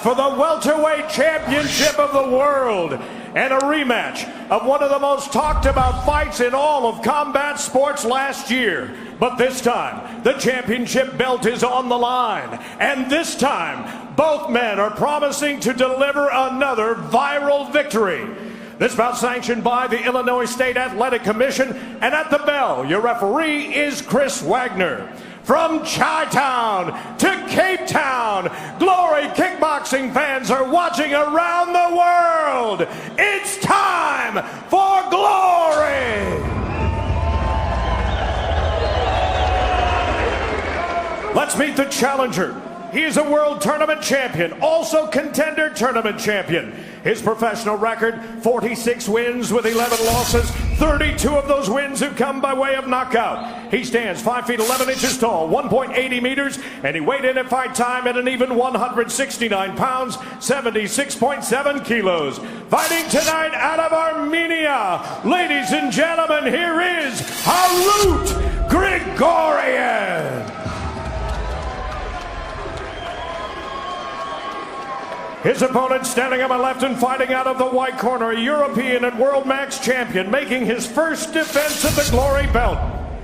for the welterweight championship of the world and a rematch of one of the most talked about fights in all of combat sports last year. But this time, the championship belt is on the line, and this time, both men are promising to deliver another viral victory. This bout sanctioned by the Illinois State Athletic Commission, and at the bell, your referee is Chris Wagner. From Chi-Town to Cape Town, Glory kickboxing fans are watching around the world. It's time for Glory! Let's meet the challenger. He is a world tournament champion, also contender tournament champion. His professional record, 46 wins with 11 losses. 32 of those wins have come by way of knockout. He stands 5 feet 11 inches tall, 1.80 meters, and he weighed in at fight time at an even 169 pounds, 76.7 kilos. Fighting tonight out of Armenia, ladies and gentlemen, here is Harut Grigorian. His opponent standing on my left and fighting out of the white corner, a European and World Max champion, making his first defense of the Glory belt.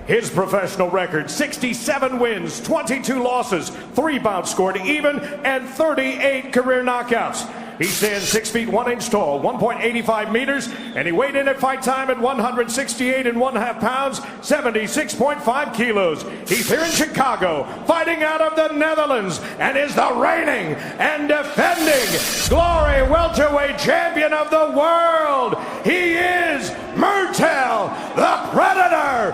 His professional record, 67 wins, 22 losses, 3 bouts scored even, and 38 career knockouts. He stands 6 feet 1 inch tall, 1.85 meters, and he weighed in at fight time at 168.5 pounds, 76.5 kilos. He's here in Chicago, fighting out of the Netherlands, and is the reigning and defending Glory welterweight champion of the world. He is Murthel the Predator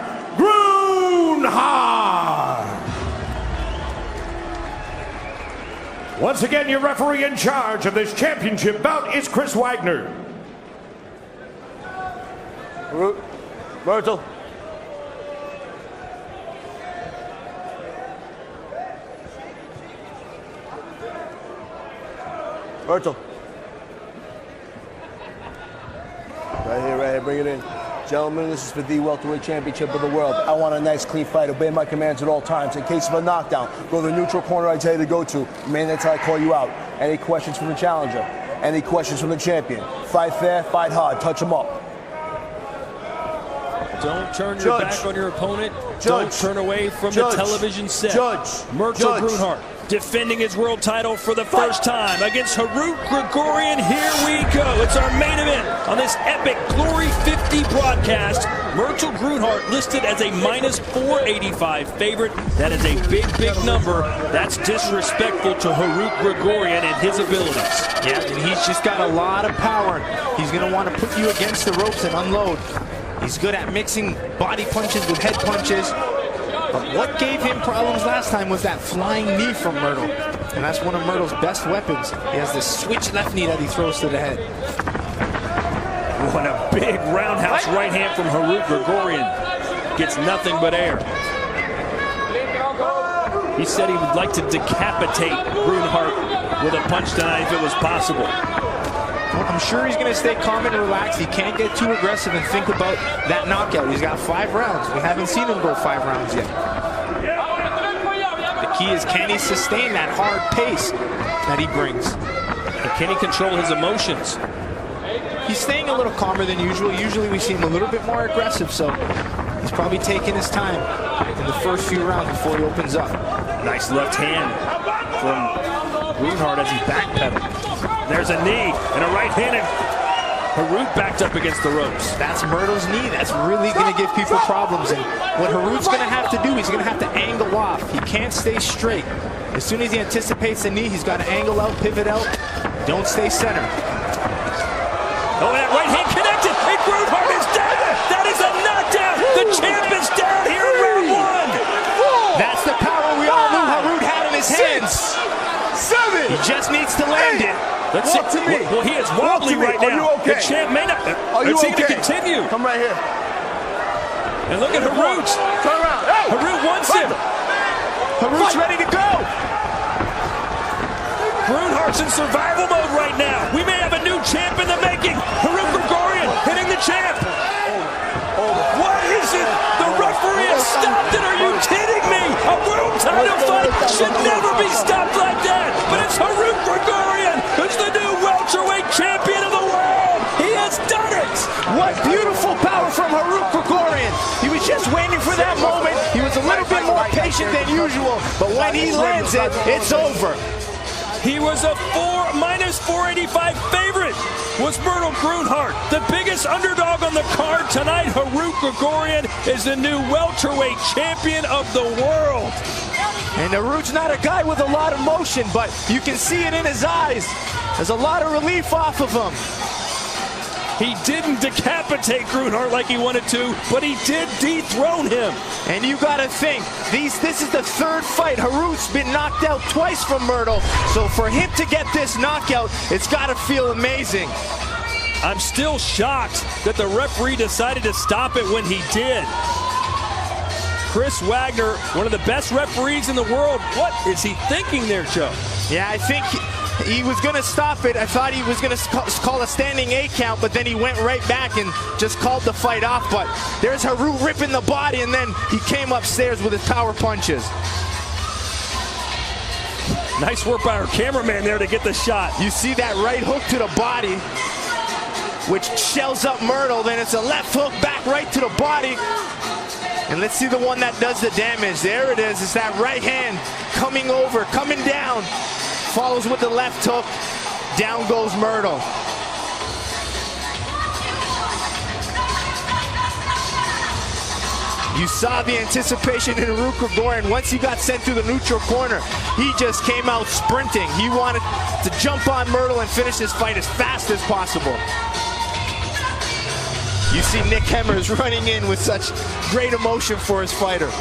Groenhart. Once again, your referee in charge of this championship bout is Chris Wagner. Murthel. Murthel. Right here, bring it in. Gentlemen, this is for the welterweight championship of the world. I want a nice, clean fight. Obey my commands at all times. In case of a knockdown, go to the neutral corner I tell you to go to. Man, that's how I call you out. Any questions from the challenger? Any questions from the champion? Fight fair, fight hard. Touch them up. Don't turn your back on your opponent. Don't turn away from the television set. Murthel Groenhart defending his world title for the first time against Harut Grigorian. Here we go. It's our main event on this epic Glory 50 broadcast. Murthel Groenhart listed as a minus 485 favorite. That is a big, big number. That's disrespectful to Harut Grigorian and his abilities. Yeah, and he's just got a lot of power. He's going to want to put you against the ropes and unload. He's good at mixing body punches with head punches. But what gave him problems last time was that flying knee from Murthel. And that's one of Murthel's best weapons. He has this switch left knee that he throws to the head. What a big roundhouse right hand from Harut Grigorian. Gets nothing but air. He said he would like to decapitate Groenhart with a punch tonight if it was possible. Well, I'm sure he's going to stay calm and relaxed. He can't get too aggressive and think about that knockout. He's got 5 rounds. We haven't seen him go 5 rounds yet. The key is, can he sustain that hard pace that he brings? And can he control his emotions? He's staying a little calmer than usual. Usually we see him a little bit more aggressive, so he's probably taking his time in the first few rounds before he opens up. Nice left hand from Groenhart as he backpedaled. There's a knee and a right hand, and Harut backed up against the ropes. That's Murthel's knee. That's really going to give people problems. And what Harut's going to have to do, he's going to have to angle off. He can't stay straight. As soon as he anticipates the knee, he's got to angle out, pivot out. Don't stay center. Oh, that right hand connected, and Groenhart is down. That is a knockdown. The champ is down here in round 1. That's the power we all knew Harut had in his hands. 7. He just needs to land it. Let's see. Well, he is wobbly right now. Are you okay? The champ may not. Are you okay? okay? Going to continue. Come right here. And look at Harut. Turn around. Hey. Harut wants him. Harut's ready to go. Groenhart's in survival mode right now. We may have a new champ in the making. Harut Grigorian hitting the champ. What is it? The referee has stopped it. Are you kidding me? A world title fight should never be stopped like that. But it's Harut Grigorian What beautiful power from Harut Grigorian. He was just waiting for that moment. He was a little bit more patient than usual, but when he lands it, it's over. He was a minus 485 favorite, was Murthel Groenhart. The biggest underdog on the card tonight, Harut Grigorian, is the new welterweight champion of the world. And Harut's not a guy with a lot of motion, but you can see it in his eyes. There's a lot of relief off of him. He didn't decapitate Groenhart like he wanted to, but he did dethrone him. And you got to think, this is the third fight. Harut's been knocked out twice from Murthel, so for him to get this knockout, it's got to feel amazing. I'm still shocked that the referee decided to stop it when he did. Chris Wagner, one of the best referees in the world. What is he thinking there, Joe? Yeah, I think he was going to stop it. I thought he was going to call a standing 8 count, but then he went right back and just called the fight off. But there's Harut ripping the body, and then he came upstairs with his power punches. Nice work by our cameraman there to get the shot. You see that right hook to the body, which shells up Murthel. Then it's a left hook back right to the body. And let's see the one that does the damage. There it is. It's that right hand coming over, coming down. Follows with the left hook. Down goes Murthel. You saw the anticipation in Harut Grigorian. Once he got sent to the neutral corner, he just came out sprinting. He wanted to jump on Murthel and finish this fight as fast as possible. You see Nick Hemmers running in with such great emotion for his fighter.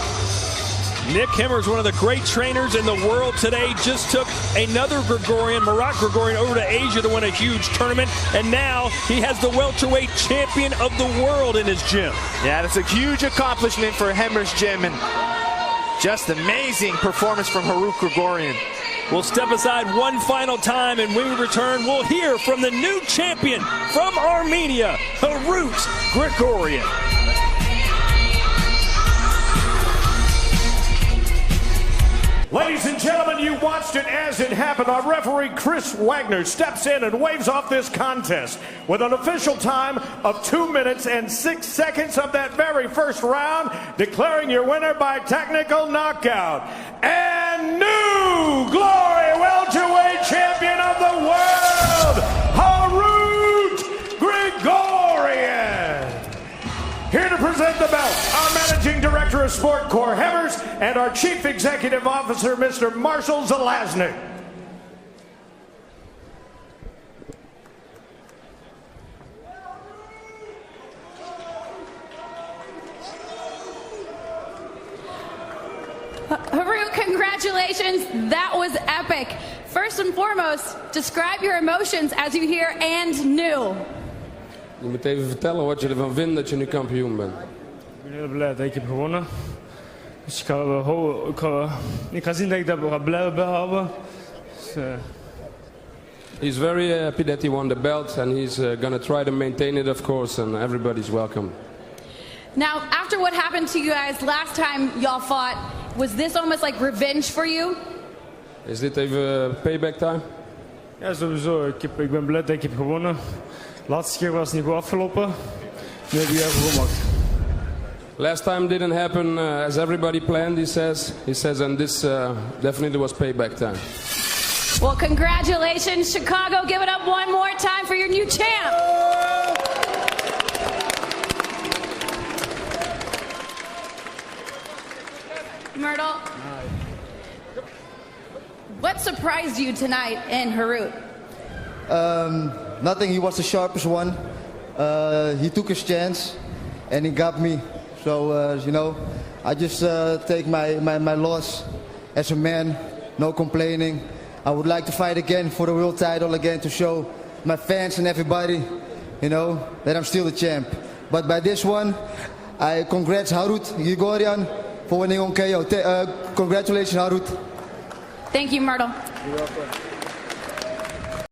Nick Hemmers, one of the great trainers in the world today, just took another Grigorian, Harut Grigorian, over to Asia to win a huge tournament, and now he has the welterweight champion of the world in his gym. Yeah, that's a huge accomplishment for Hemmers' gym, and just amazing performance from Harut Grigorian. We'll step aside one final time, and when we return, we'll hear from the new champion from Armenia, Harut Grigorian. Ladies and gentlemen, you watched it as it happened. Our referee, Chris Wagner, steps in and waves off this contest with an official time of 2 minutes and 6 seconds of that very first round, declaring your winner by technical knockout. And new glory welterweight champion of the world, Harut Grigorian. Here to present the belt, our Managing Director of Sport, Cor Hemmers, and our Chief Executive Officer, Mr. Marshall Zelazny. Harut, congratulations. That was epic. First and foremost, describe your emotions as you hear "and new." Je moet even vertellen wat je ervan vindt dat je nu kampioen bent. Ik ben heel blij dat ik heb gewonnen. Dus ik ga zien dat ik dat ga blijven behouden. He's very happy that he won the belt, and he's going to try to maintain it, of course, and everybody's welcome. Now, after what happened to you guys last time y'all fought, was this almost like revenge for you? Is dit even payback time? Ja, sowieso. Ik ben blij dat ik heb gewonnen. Laatste keer was het niet goed afgelopen. Nu heb ik even gemaakt. Last time didn't happen as everybody planned, he says, and this definitely was payback time. Well, congratulations, Chicago. Give it up one more time for your new champ. Murthel, what surprised you tonight in Harut? Nothing. He was the sharpest one. He took his chance, and he got me. So, you know, I just take my loss as a man, no complaining. I would like to fight again for the world title again to show my fans and everybody, you know, that I'm still the champ. But by this one, I congrats Harut Grigorian for winning on KO. Congratulations, Harut. Thank you, Murthel. You're welcome.